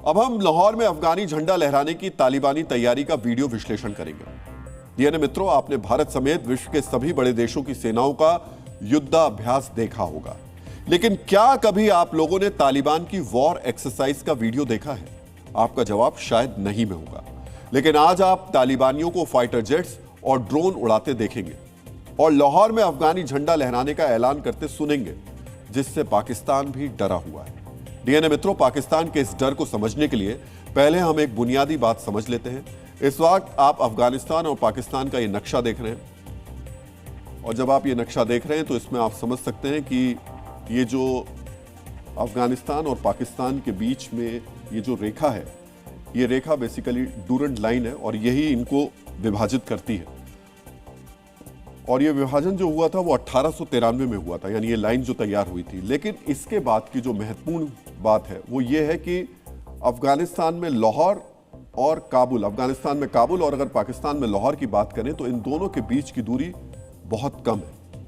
अब हम लाहौर में अफगानी झंडा लहराने की तालिबानी तैयारी का वीडियो विश्लेषण करेंगे। डीएनए मित्रों, आपने भारत समेत विश्व के सभी बड़े देशों की सेनाओं का युद्धाभ्यास देखा होगा, लेकिन क्या कभी आप लोगों ने तालिबान की वॉर एक्सरसाइज का वीडियो देखा है? आपका जवाब शायद नहीं में होगा, लेकिन आज आप तालिबानियों को फाइटर जेट्स और ड्रोन उड़ाते देखेंगे और लाहौर में अफगानी झंडा लहराने का ऐलान करते सुनेंगे, जिससे पाकिस्तान भी डरा हुआ है। डीएनए मित्रों, पाकिस्तान के इस डर को समझने के लिए पहले हम एक बुनियादी बात समझ लेते हैं। इस वक्त आप अफगानिस्तान और पाकिस्तान का ये नक्शा देख रहे हैं, और जब आप ये नक्शा देख रहे हैं तो इसमें आप समझ सकते हैं कि ये जो अफगानिस्तान और पाकिस्तान के बीच में ये जो रेखा है, ये रेखा बेसिकली डूरंट लाइन है और यही इनको विभाजित करती है। और ये विभाजन जो हुआ था वो 1893 में हुआ था, यानी ये लाइन जो तैयार हुई थी। लेकिन इसके बाद की जो महत्वपूर्ण बात है वो ये है कि अफगानिस्तान में लाहौर और काबुल, अफगानिस्तान में काबुल और अगर पाकिस्तान में लाहौर की बात करें तो इन दोनों के बीच की दूरी बहुत कम है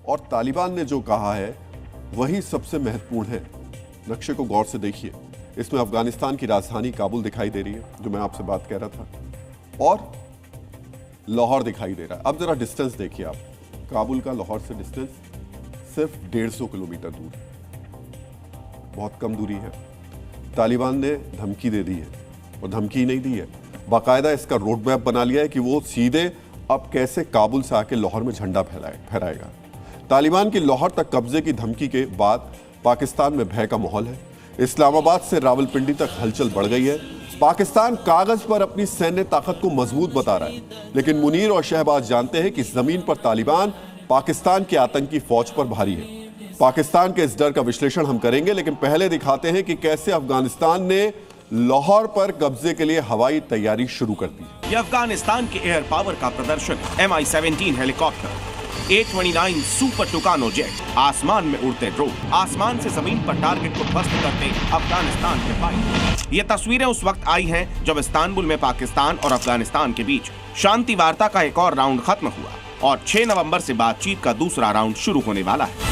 और तालिबान ने जो कहा है वही सबसे महत्वपूर्ण है। नक्शे को गौर से देखिए, इसमें अफगानिस्तान की राजधानी काबुल दिखाई दे रही है, जो मैं आपसे बात कह रहा था, और लाहौर दिखाई दे रहा है। अब जरा डिस्टेंस देखिए आप, काबुल का लाहौर से डिस्टेंस सिर्फ 150 किलोमीटर दूर है, बहुत कम दूरी है। तालिबान ने धमकी दे दी है, और धमकी नहीं दी है, बाकायदा इसका रोड मैप बना लिया है कि वो सीधे अब कैसे काबुल से आके लाहौर में झंडा फहराएगा। तालिबान की लाहौर तक कब्जे की धमकी के बाद पाकिस्तान में भय का माहौल है। इस्लामाबाद से रावलपिंडी तक हलचल बढ़ गई है। पाकिस्तान कागज पर अपनी सैन्य ताकत को मजबूत बता रहा है, लेकिन मुनीर और शहबाज जानते हैं कि जमीन पर तालिबान पाकिस्तान की आतंकी फौज पर भारी है। पाकिस्तान के इस डर का विश्लेषण हम करेंगे, लेकिन पहले दिखाते हैं कि कैसे अफगानिस्तान ने लाहौर पर कब्जे के लिए हवाई तैयारी शुरू कर दी। यह अफगानिस्तान के एयर पावर का प्रदर्शन है। MI-17 helicopter, A-29 super टुकानो jet, आसमान में उड़ते ड्रोन, आसमान से जमीन पर टारगेट को ध्वस्त करते अफगानिस्तान के पायलट। ये तस्वीरें उस वक्त आई हैं जब इस्तांबुल में पाकिस्तान और अफगानिस्तान के बीच शांति वार्ता का एक और राउंड खत्म हुआ और 6 नवंबर से बातचीत का दूसरा राउंड शुरू होने वाला है।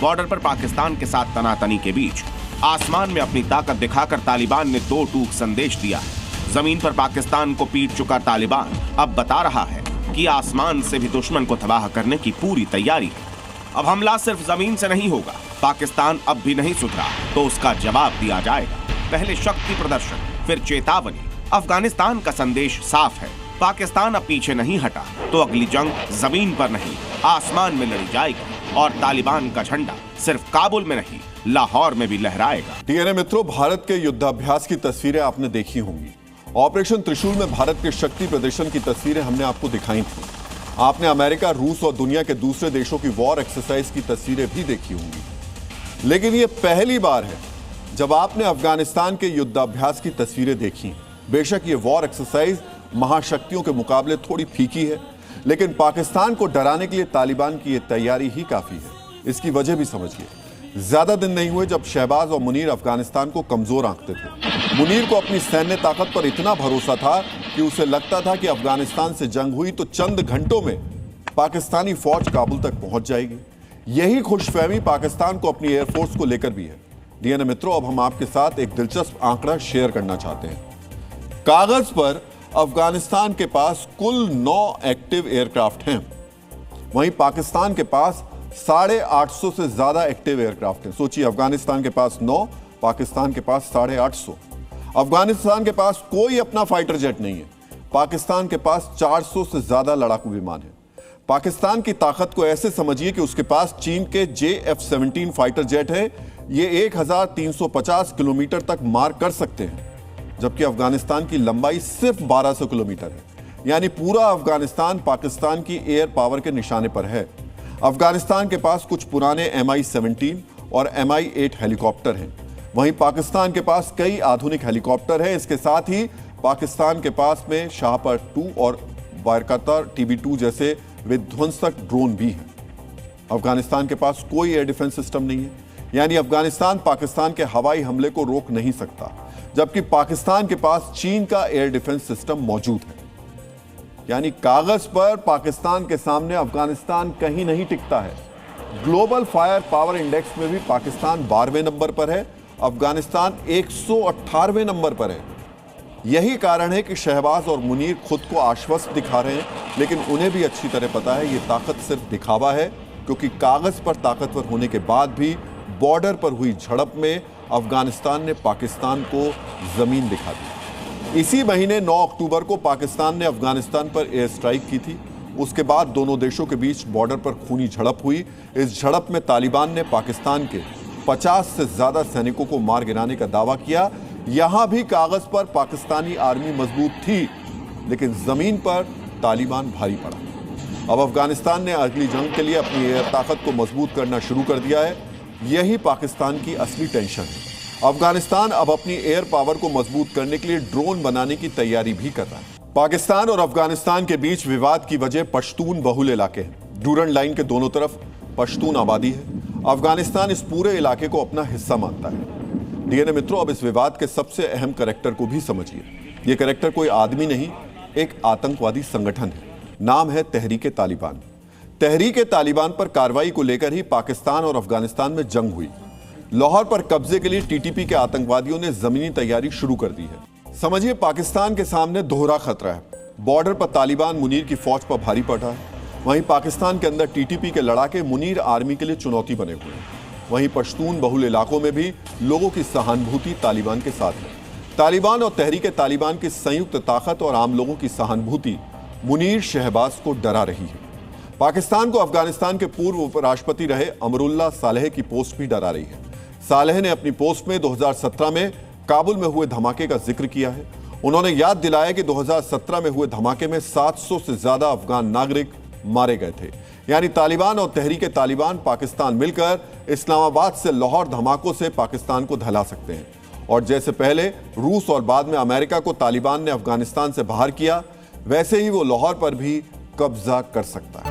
बॉर्डर पर पाकिस्तान के साथ तनातनी के बीच आसमान में अपनी ताकत दिखाकर तालिबान ने 2 टूक संदेश दिया है। जमीन पर पाकिस्तान को पीट चुका तालिबान अब बता रहा है कि आसमान से भी दुश्मन को तबाह करने की पूरी तैयारी है। अब हमला सिर्फ जमीन से नहीं होगा। पाकिस्तान अब भी नहीं सुधरा तो उसका जवाब दिया जाएगा। पहले शक्ति प्रदर्शन, फिर चेतावनी। अफगानिस्तान का संदेश साफ है, पाकिस्तान अब पीछे नहीं हटा तो अगली जंग जमीन पर नहीं आसमान में लड़ी जाएगी और तालिबान का झंडा सिर्फ काबुल में नहीं लाहौर में भी लहराएगा। डीएनए मित्रों, भारत के युद्धाभ्यास की तस्वीरें आपने देखी होंगी। ऑपरेशन त्रिशूल में भारत के शक्ति प्रदर्शन की तस्वीरें हमने आपको दिखाई थी। आपने अमेरिका, रूस और दुनिया के दूसरे देशों की वॉर एक्सरसाइज की तस्वीरें भी देखी होंगी, लेकिन यह पहली बार है जब आपने अफगानिस्तान के युद्धाभ्यास की तस्वीरें देखी। बेशक ये वॉर एक्सरसाइज महाशक्तियों के मुकाबले थोड़ी फीकी है, लेकिन पाकिस्तान को डराने के लिए तालिबान की यह तैयारी ही काफी है। इसकी वजह भी समझिए। ज्यादा दिन नहीं हुए जब शहबाज और मुनीर अफगानिस्तान को कमजोर आंकते थे। मुनीर को अपनी सैन्य ताकत पर इतना भरोसा था कि उसे लगता था कि अफगानिस्तान से जंग हुई तो चंद घंटों में पाकिस्तानी फौज काबुल तक पहुंच जाएगी। यही खुशफहमी पाकिस्तान को अपनी एयरफोर्स को लेकर भी है। डीएनए मित्रों, अब हम आपके साथ एक दिलचस्प आंकड़ा शेयर करना चाहते हैं। कागज पर अफगानिस्तान के पास कुल 9 एक्टिव एयरक्राफ्ट हैं, वहीं पाकिस्तान के पास 850 से ज्यादा एक्टिव एयरक्राफ्ट हैं। सोचिए, अफगानिस्तान के पास 9, पाकिस्तान के पास 850। अफगानिस्तान के पास कोई अपना फाइटर जेट नहीं है, पाकिस्तान के पास 400 से ज्यादा लड़ाकू विमान है। पाकिस्तान की ताकत को ऐसे समझिए कि उसके पास चीन के JF-17 फाइटर जेट है। ये 1350 किलोमीटर तक मार कर सकते हैं, जबकि अफगानिस्तान की लंबाई सिर्फ 1200 किलोमीटर है। यानी पूरा अफगानिस्तान पाकिस्तान की एयर पावर के निशाने पर है। अफगानिस्तान के पास कुछ पुराने MI-17 और MI-8 हेलीकॉप्टर हैं, वहीं पाकिस्तान के पास कई आधुनिक हेलीकॉप्टर हैं। इसके साथ ही पाकिस्तान के पास में शाहपर 2 और बायरकतार TB2 जैसे विध्वंसक ड्रोन भी हैं। अफगानिस्तान के पास कोई एयर डिफेंस सिस्टम नहीं है, यानी अफगानिस्तान पाकिस्तान के हवाई हमले को रोक नहीं सकता, जबकि पाकिस्तान के पास चीन का एयर डिफेंस सिस्टम मौजूद है। यानी कागज पर पाकिस्तान के सामने अफगानिस्तान कहीं नहीं टिकता है। ग्लोबल फायर पावर इंडेक्स में भी पाकिस्तान 12वें नंबर पर है अफगानिस्तान 118वें नंबर पर है। यही कारण है कि शहबाज और मुनीर खुद को आश्वस्त दिखा रहे हैं, लेकिन उन्हें भी अच्छी तरह पता है ये ताकत सिर्फ दिखावा है, क्योंकि कागज पर ताकतवर होने के बाद भी बॉर्डर पर हुई झड़प में अफगानिस्तान ने पाकिस्तान को जमीन दिखा दी। इसी महीने 9 अक्टूबर को पाकिस्तान ने अफगानिस्तान पर एयर स्ट्राइक की थी। उसके बाद दोनों देशों के बीच बॉर्डर पर खूनी झड़प हुई। इस झड़प में तालिबान ने पाकिस्तान के 50 से ज्यादा सैनिकों को मार गिराने का दावा किया। यहां भी कागज पर पाकिस्तानी आर्मी मजबूत थी, लेकिन जमीन पर तालिबान भारी पड़ा। अब अफगानिस्तान ने अगली जंग के लिए अपनी एयर ताकत को मजबूत करना शुरू कर दिया है। यही पाकिस्तान की असली टेंशन है। अफगानिस्तान अब अपनी एयर पावर को मजबूत करने के लिए ड्रोन बनाने की तैयारी भी कर रहा है। पाकिस्तान और अफगानिस्तान के बीच विवाद की वजह पश्तून बहुल इलाके हैं। डूरन लाइन के दोनों तरफ पश्तून आबादी है। अफगानिस्तान इस पूरे इलाके को अपना हिस्सा मानता है। डीएनए मित्रों, अब इस विवाद के सबसे अहम कैरेक्टर को भी समझिए। यह कैरेक्टर कोई आदमी नहीं, एक आतंकवादी संगठन है। नाम है तहरीक तालिबान। तहरीक तालिबान पर कार्रवाई को लेकर ही पाकिस्तान और अफगानिस्तान में जंग हुई। लाहौर पर कब्जे के लिए टीटीपी के आतंकवादियों ने जमीनी तैयारी शुरू कर दी है। समझिए, पाकिस्तान के सामने दोहरा खतरा है। बॉर्डर पर तालिबान मुनीर की फौज पर भारी पड़ा है, वहीं पाकिस्तान के अंदर टीटीपी के लड़ाके मुनीर आर्मी के लिए चुनौती बने हुए हैं। वहीं पश्तून बहुल इलाकों में भी लोगों की सहानुभूति तालिबान के साथ है। तालिबान और तहरीक तालिबान की संयुक्त ताकत और आम लोगों की सहानुभूति मुनीर शहबाज को डरा रही है। पाकिस्तान को अफगानिस्तान के पूर्व उपराष्ट्रपति रहे अमरुल्लाह सालेह की पोस्ट भी डरा रही है। सालेह ने अपनी पोस्ट में 2017 में काबुल में हुए धमाके का जिक्र किया है। उन्होंने याद दिलाया कि 2017 में हुए धमाके में 700 से ज्यादा अफगान नागरिक मारे गए थे। यानी तालिबान और तहरीक तालिबान पाकिस्तान मिलकर इस्लामाबाद से लाहौर धमाकों से पाकिस्तान को धला सकते हैं। और जैसे पहले रूस और बाद में अमेरिका को तालिबान ने अफगानिस्तान से बाहर किया, वैसे ही वो लाहौर पर भी कब्जा कर सकता है।